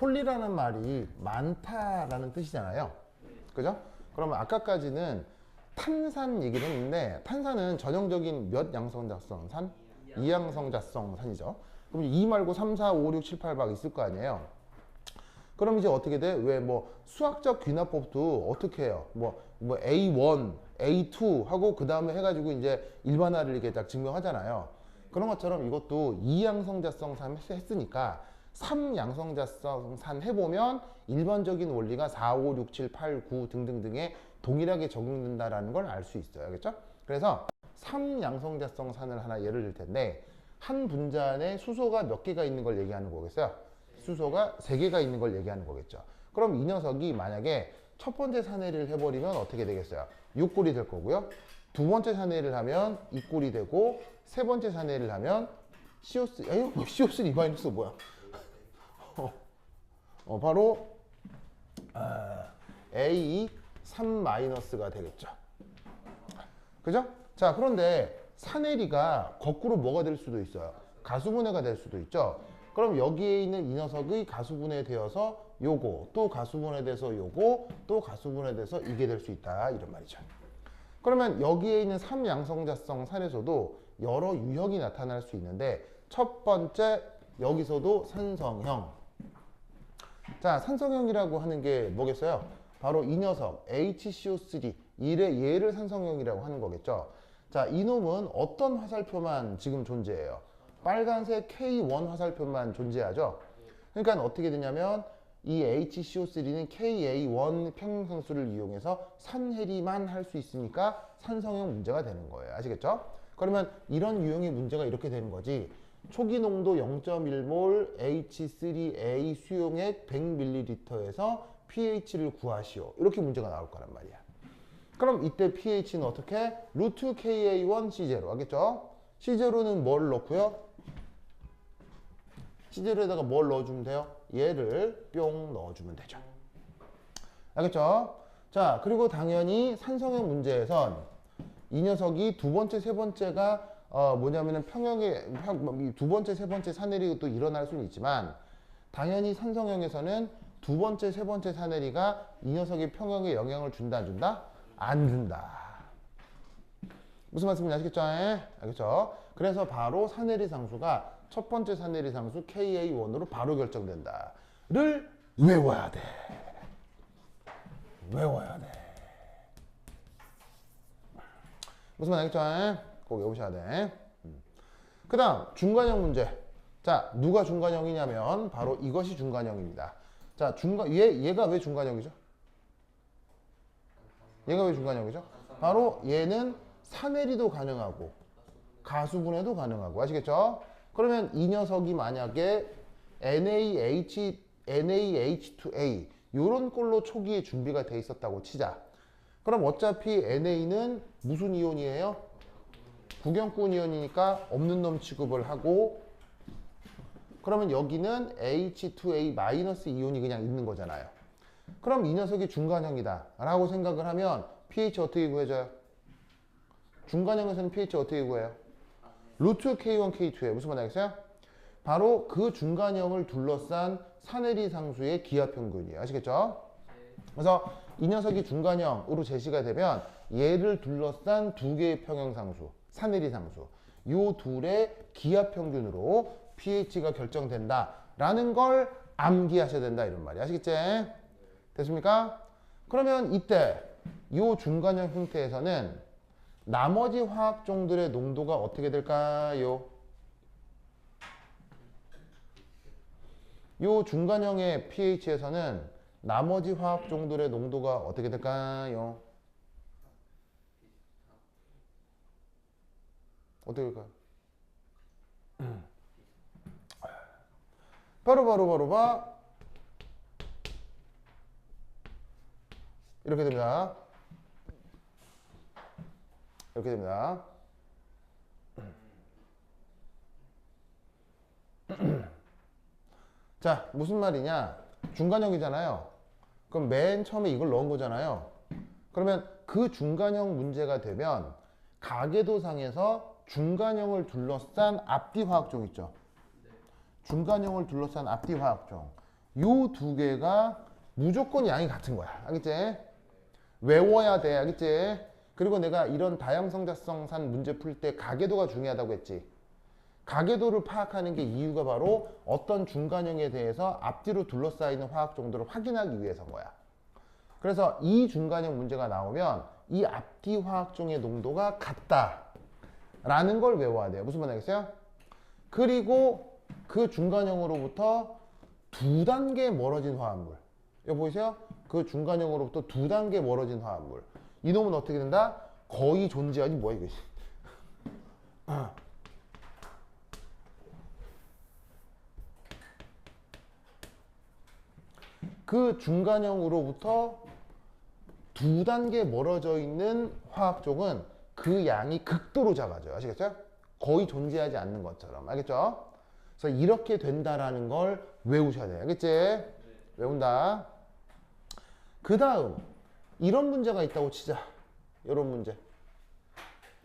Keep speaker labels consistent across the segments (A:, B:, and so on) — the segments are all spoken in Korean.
A: 폴리라는 말이 많다라는 뜻이잖아요. 그죠? 그러면 아까까지는 탄산 얘기를 했는데 탄산은 전형적인 몇 양성자성산? 2양성자성산이죠. 그럼 2 말고 3, 4, 5, 6, 7, 8박 있을 거 아니에요. 그럼 이제 어떻게 돼? 왜 뭐 수학적 귀납법도 어떻게 해요? 뭐 A1, A2 하고 그 다음에 해가지고 이제 일반화를 이렇게 딱 증명하잖아요. 그런 것처럼 이것도 2양성자성산 했으니까 3양성자성산 해보면 일반적인 원리가 4, 5, 6, 7, 8, 9 등등등에 동일하게 적용된다라는 걸 알 수 있어요. 알겠죠? 그래서 3양성자성산을 하나 예를 들 텐데 한 분자 안에 수소가 몇 개가 있는 걸 얘기하는 거겠어요? 수소가 3개가 있는 걸 얘기하는 거겠죠. 그럼 이 녀석이 만약에 첫 번째 산해를 해버리면 어떻게 되겠어요? 6꼴이 될 거고요. 두 번째 산해를 하면 2꼴이 되고 세 번째 산해를 하면 CO3, 에이, 뭐 CO3 마이너스 뭐야? 바로 A3-가 되겠죠. 그죠? 자, 그런데 산해리가 거꾸로 뭐가 될 수도 있어요. 가수분해가 될 수도 있죠. 그럼 여기에 있는 이 녀석의 가수분해 되어서 요거, 또 가수분해 돼서 요거, 또 가수분해 돼서 이게 될 수 있다. 이런 말이죠. 그러면 여기에 있는 3양성자성 산에서도 여러 유형이 나타날 수 있는데 첫 번째 여기서도 산성형. 자, 산성형이라고 하는 게 뭐겠어요? 바로 이 녀석 HCO3 얘를 산성형이라고 하는 거겠죠. 자, 이놈은 어떤 화살표만 지금 존재해요? 빨간색 K1 화살표만 존재하죠. 그러니까 어떻게 되냐면 이 HCO3는 KA1 평형상수를 이용해서 산해리만 할 수 있으니까 산성형 문제가 되는 거예요. 아시겠죠? 그러면 이런 유형의 문제가 이렇게 되는 거지. 초기 농도 0.1몰 H3A 수용액 100ml에서 pH를 구하시오. 이렇게 문제가 나올 거란 말이야. 그럼 이때 pH는 어떻게? 루트 KA1 C0. 알겠죠? C0는 뭘 넣고요? C0에다가 뭘 넣어주면 돼요? 얘를 뿅 넣어주면 되죠. 알겠죠? 자, 그리고 당연히 산성형 문제에선 이 녀석이 두 번째, 세 번째가 뭐냐면은 두 번째, 세 번째 산해리가 또 일어날 수는 있지만 당연히 산성형에서는 두 번째, 세 번째 산해리가 이 녀석의 평형에 영향을 준다, 안 준다? 안 준다. 무슨 말씀인지 아시겠죠? 알겠죠? 그래서 바로 산해리 상수가 첫 번째 산해리 상수 KA1으로 바로 결정된다를 외워야 돼. 외워야 돼. 무슨 말 알겠죠? 꼭 외우셔야 돼. 그 다음 중간형 문제. 자, 누가 중간형이냐면 바로 이것이 중간형입니다. 자, 얘가 왜 중간형이죠? 얘가 왜 중간형이죠? 바로 얘는 산해리도 가능하고 가수분해도 가능하고. 아시겠죠? 그러면 이 녀석이 만약에 NaH2A 요런 꼴로 초기에 준비가 돼 있었다고 치자. 그럼 어차피 NA는 무슨 이온이에요? 구경꾼 이온이니까 없는 놈 취급을 하고, 그러면 여기는 H2A- 이온이 그냥 있는 거잖아요. 그럼 이 녀석이 중간형이다 라고 생각을 하면 pH 어떻게 구해져요? 중간형에서는 pH 어떻게 구해요? 루트 K1, K2예요. 무슨 말 알겠어요? 바로 그 중간형을 둘러싼 산해리 상수의 기하평균이에요. 아시겠죠? 그래서 이 녀석이 중간형으로 제시가 되면 얘를 둘러싼 두 개의 평형상수, 산해리 상수, 요 둘의 기하평균으로 pH가 결정된다라는 걸 암기하셔야 된다 이런 말이에요. 아시겠지? 됐습니까? 그러면 이때 요 중간형 형태에서는 나머지 화학종들의 농도가 어떻게 될까요? 요 중간형의 pH에서는 나머지 화학종들의 농도가 어떻게 될까요? 어떻게 될까요? 바로 이렇게 됩니다. 이렇게 됩니다. 자, 무슨 말이냐? 중간형이잖아요. 그럼 맨 처음에 이걸 넣은 거잖아요. 그러면 그 중간형 문제가 되면 가계도상에서 중간형을 둘러싼 앞뒤 화학종 있죠. 중간형을 둘러싼 앞뒤 화학종. 요 두 개가 무조건 양이 같은 거야. 알겠지? 외워야 돼. 알겠지? 그리고 내가 이런 다양성자성산 문제 풀 때 가계도가 중요하다고 했지. 가계도를 파악하는 게 이유가 바로 어떤 중간형에 대해서 앞뒤로 둘러싸이는 화학 정도를 확인하기 위해서인 거야. 그래서 이 중간형 문제가 나오면 이 앞뒤 화학종의 농도가 같다라는 걸 외워야 돼요. 무슨 말 알겠어요? 그리고 그 중간형으로부터 두 단계 멀어진 화합물. 이거 보이세요? 그 중간형으로부터 두 단계 멀어진 화합물. 이놈은 어떻게 된다? 거의 존재하지 뭐야 이거. 그 중간형으로부터 두 단계 멀어져 있는 화학종은 그 양이 극도로 작아져요. 아시겠어요? 거의 존재하지 않는 것처럼. 알겠죠? 그래서 이렇게 된다라는 걸 외우셔야 돼요. 알겠지? 외운다. 그 다음 이런 문제가 있다고 치자. 이런 문제.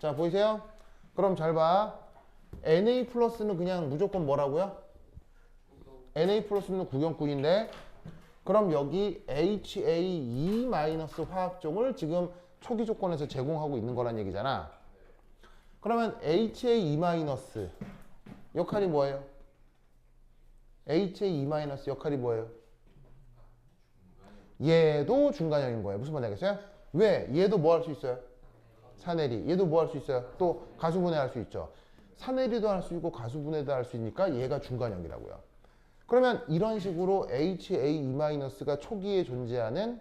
A: 자, 보이세요? 그럼 잘 봐. Na 플러스는 그냥 무조건 뭐라고요? Na 플러스는 구경꾼인데 그럼 여기 HAE 마이너스 화학종을 지금 초기 조건에서 제공하고 있는 거란 얘기잖아. 그러면 HAE 마이너스 역할이 뭐예요? HAE 마이너스 역할이 뭐예요? 얘도 중간형인 거예요. 무슨 말인지 알겠어요? 왜? 얘도 뭐 할 수 있어요? 산해리. 얘도 뭐 할 수 있어요? 또 가수분해 할 수 있죠. 산해리도 할 수 있고 가수분해도 할 수 있으니까 얘가 중간형이라고요. 그러면 이런 식으로 HAE-가 초기에 존재하는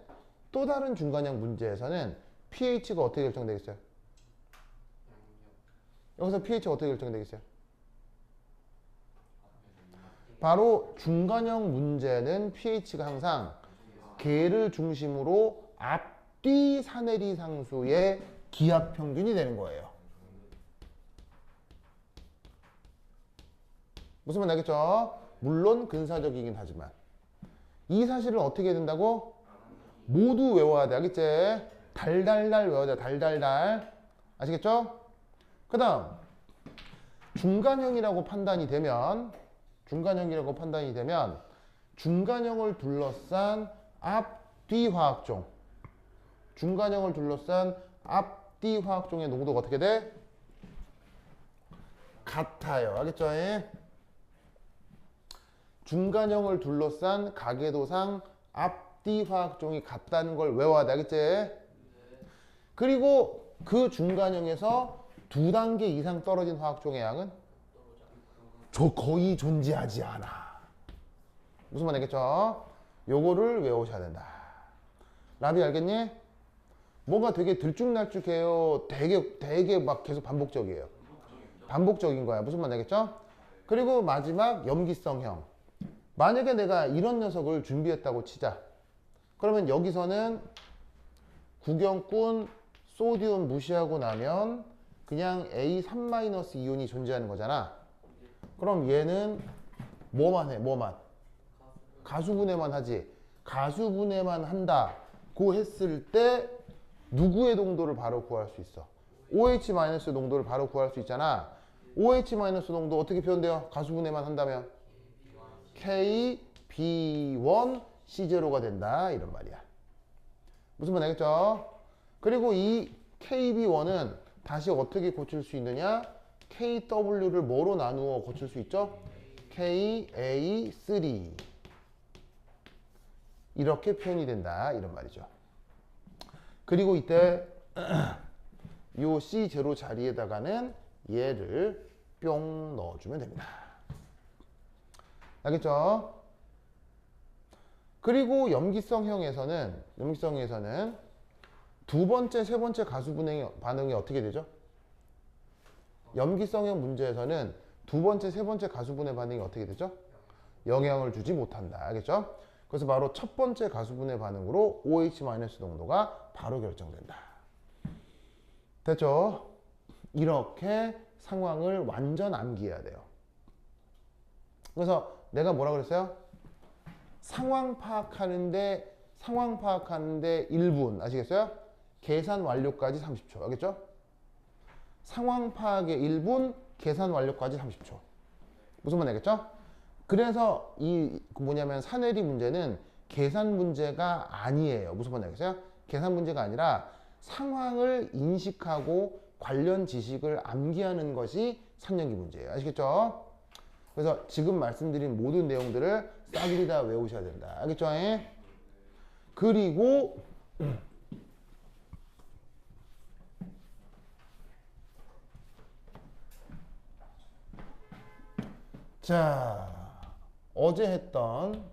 A: 또 다른 중간형 문제에서는 pH가 어떻게 결정되겠어요? 여기서 pH가 어떻게 결정되겠어요? 바로 중간형 문제는 pH가 항상 계를 중심으로 앞뒤 산해리 상수의 기압 평균이 되는 거예요. 무슨 말 알겠죠? 물론 근사적이긴 하지만 이 사실을 어떻게 해야 된다고? 모두 외워야 돼. 알겠지? 달달달 외워야 돼. 달달달. 아시겠죠? 그 다음 중간형이라고 판단이 되면 중간형을 둘러싼 앞뒤 화학종 의 농도가 어떻게 돼? 같아요. 알겠죠? 중간형을 둘러싼 가계도상 앞뒤 화학종이 같다는 걸 외워야 돼. 알겠지? 그리고 그 중간형에서 두 단계 이상 떨어진 화학종의 양은 거의 존재하지 않아. 무슨 말 알겠죠? 요거를 외우셔야 된다. 라비 알겠니? 뭔가 되게 들쭉날쭉해요. 되게 막 계속 반복적이에요. 반복적인 거야. 무슨 말 알겠죠? 그리고 마지막 염기성형. 만약에 내가 이런 녀석을 준비했다고 치자. 그러면 여기서는 구경꾼 소디움 무시하고 나면 그냥 A3- 이온이 존재하는 거잖아. 그럼 얘는 뭐만 해? 가수분해만 하지. 가수분해만 한다고 했을 때 누구의 농도를 바로 구할 수 있어? OH- 농도를 바로 구할 수 있잖아. OH- 농도 어떻게 표현돼요? 가수분해만 한다면 KB1C0가 된다 이런 말이야. 무슨 말 알겠죠? 그리고 이 KB1은 다시 어떻게 고칠 수 있느냐? KW를 뭐로 나누어 고칠 수 있죠? KA3 이렇게 표현이 된다 이런 말이죠. 그리고 이때 요 C0 자리에다가는 얘를 뿅 넣어주면 됩니다. 알겠죠? 그리고 염기성에서는 두 번째, 세 번째 가수분해 반응이 어떻게 되죠? 염기성형 문제에서는 두 번째, 세 번째 가수분해 반응이 어떻게 되죠? 영향을 주지 못한다. 알겠죠? 그래서 바로 첫 번째 가수분해 반응으로 OH- 농도가 바로 결정된다. 됐죠? 이렇게 상황을 완전 암기해야 돼요. 그래서 내가 뭐라 그랬어요? 상황 파악하는데 1분 아시겠어요? 계산 완료까지 30초 알겠죠? 상황 파악의 1분, 계산 완료까지 30초. 무슨 말 알겠죠? 그래서 그 뭐냐면 사내리 문제는 계산 문제가 아니에요. 무슨 말인지 알겠어요? 계산 문제가 아니라 상황을 인식하고 관련 지식을 암기하는 것이 3년기 문제예요. 아시겠죠? 그래서 지금 말씀드린 모든 내용들을 싸그리 다 외우셔야 된다. 알겠죠? 그리고 자, 어제 했던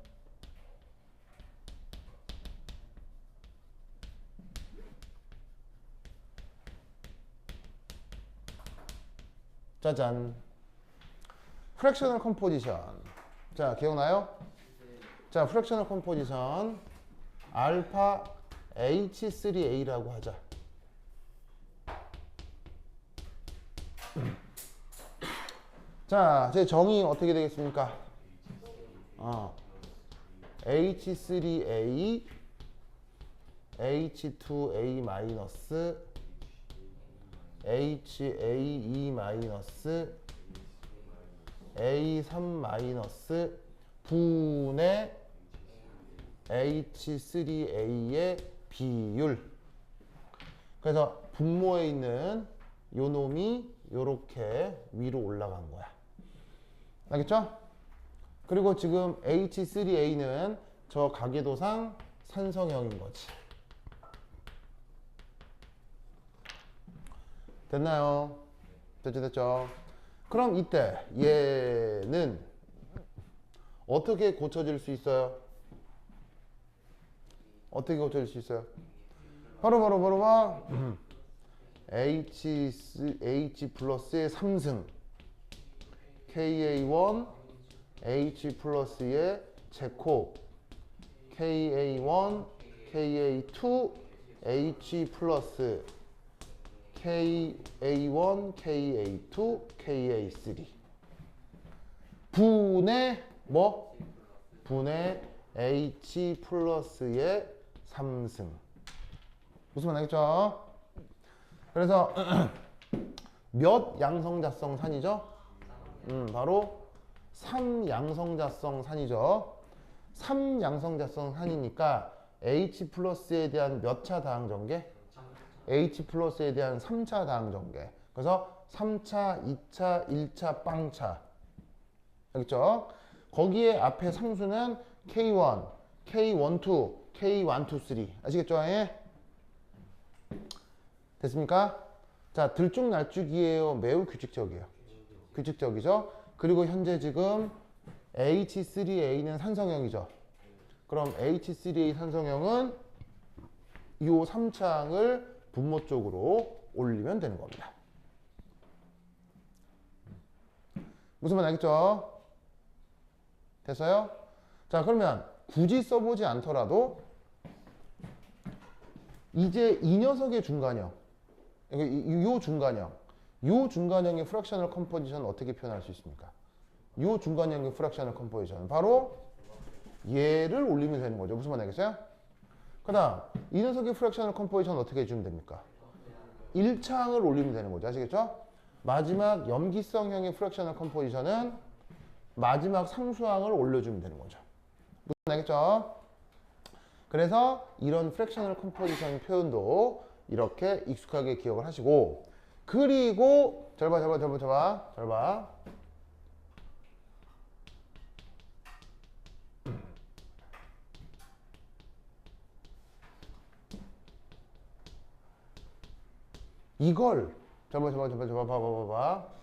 A: 짜잔 프랙셔널 컴포지션. 자, 기억나요? 자, 프랙셔널 컴포지션 알파 H3A라고 하자. 자, 제 정의 어떻게 되겠습니까? H3A H2A 마이너스 HAE 마이너스 A3 마이너스 분의 H3A의 비율. 그래서 분모에 있는 요 놈이 요렇게 위로 올라간 거야. 알겠죠? 그리고 지금 H3A는 저 가계도상 산성형인 거지. 됐나요? 됐죠? 그럼 이때 얘는 어떻게 고쳐질 수 있어요? 어떻게 고쳐질 수 있어요? 바로 H 플러스의 3승 KA1 H 플러스의 제곱 KA1 KA2 H 플러스 KA1 KA2 KA3 분의 뭐? 분의 H 플러스의 3승. 무슨 말 알겠죠? 그래서 몇 양성자성 산이죠? 바로 3양성자성 산이죠. 3양성자성 산이니까 H 플러스에 대한 몇 차 다항 전개? H 플러스에 대한 3차 다항 전개. 그래서 3차, 2차, 1차, 빵차. 알겠죠? 거기에 앞에 상수는 K1, K12, K123. 아시겠죠? 됐습니까? 자, 들쭉날쭉이에요. 매우 규칙적이에요. 규칙적이죠? 그리고 현재 지금 H3A는 산성형이죠. 그럼 H3A 산성형은 이 3창을 분모 쪽으로 올리면 되는 겁니다. 무슨 말 알겠죠? 됐어요? 자, 그러면 굳이 써보지 않더라도 이제 이 녀석의 중간형, 요 중간형의 프랙셔널 컴포지션을 어떻게 표현할 수 있습니까? 요 중간형의 프랙셔널 컴포지션 바로 얘를 올리면 되는 거죠. 무슨 말 알겠어요? 그 다음 이 녀석의 프랙셔널 컴포지션 어떻게 해주면 됩니까? 1창을 올리면 되는 거죠. 아시겠죠? 마지막 염기성형의 프랙셔널 컴포지션은 마지막 상수항을 올려주면 되는 거죠. 무슨 말 알겠죠? 그래서 이런 프랙셔널 컴포지션 표현도 이렇게 익숙하게 기억을 하시고, 그리고 잘 봐. 이걸 봐봐.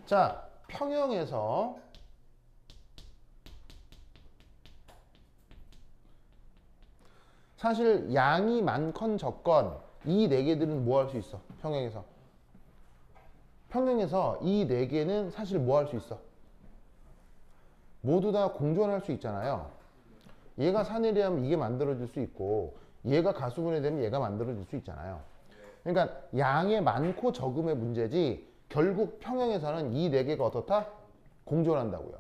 A: 자, 평형에서 사실 양이 많건 적건 이 네 개들은 뭐 할 수 있어? 평형에서 이 네 개는 사실 뭐 할 수 있어? 모두 다 공존할 수 있잖아요. 얘가 산일이 하면 이게 만들어질 수 있고, 얘가 가수분해 되면 얘가 만들어질 수 있잖아요. 그러니까 양의 많고 적음의 문제지 결국 평형에서는 이 네 개가 어떻다? 공존한다고요.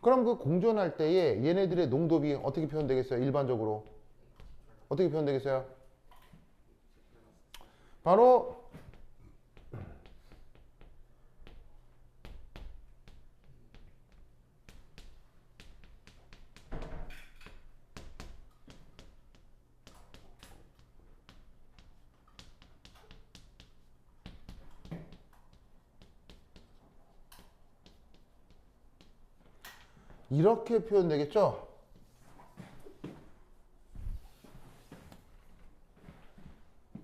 A: 그럼 그 공존할 때에 얘네들의 농도비 어떻게 표현되겠어요? 일반적으로 어떻게 표현되겠어요? 바로 이렇게 표현되겠죠?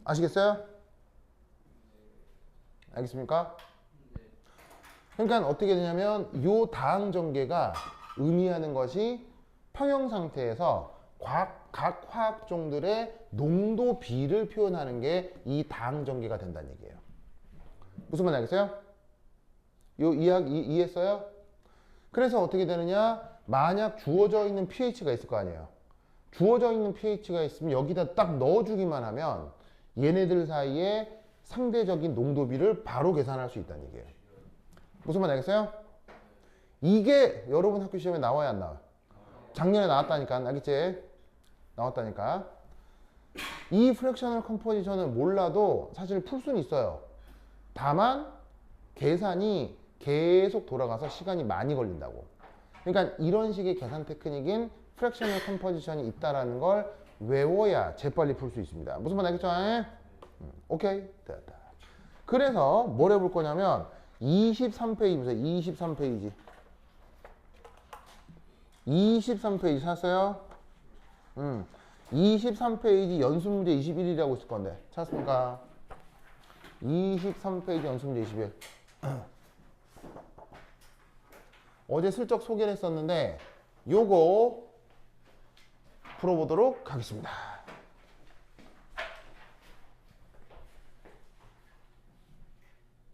A: 아시겠어요? 알겠습니까? 그러니까 어떻게 되냐면 요 다항 전개가 의미하는 것이 평형 상태에서 각 화학종들의 농도비를 표현하는 게 이 다항 전개가 된다는 얘기예요. 무슨 말인지 알겠어요? 요 이해했어요? 그래서 어떻게 되느냐? 만약 주어져 있는 pH가 있을 거 아니에요. 주어져 있는 pH가 있으면 여기다 딱 넣어주기만 하면 얘네들 사이에 상대적인 농도비를 바로 계산할 수 있다는 얘기예요. 무슨 말 알겠어요? 이게 여러분 학교 시험에 나와야 안 나와요? 작년에 나왔다니까. 알겠지? 나왔다니까. 이 프랙셔널 컴포지션을 몰라도 사실 풀 수는 있어요. 다만 계산이 계속 돌아가서 시간이 많이 걸린다고. 그러니까 이런 식의 계산 테크닉인 프랙셔널 컴포지션이 있다라는 걸 외워야 재빨리 풀 수 있습니다. 무슨 말 알겠죠? 오케이, 됐다. 그래서 뭘 해볼 거냐면 23페이지 보세요. 23페이지. 23페이지 찾았어요? 23페이지 연습문제 21이라고 있을 건데 찾았습니까? 23페이지 연습문제 21. 어제 슬쩍 소개를 했었는데 요거 풀어보도록 하겠습니다.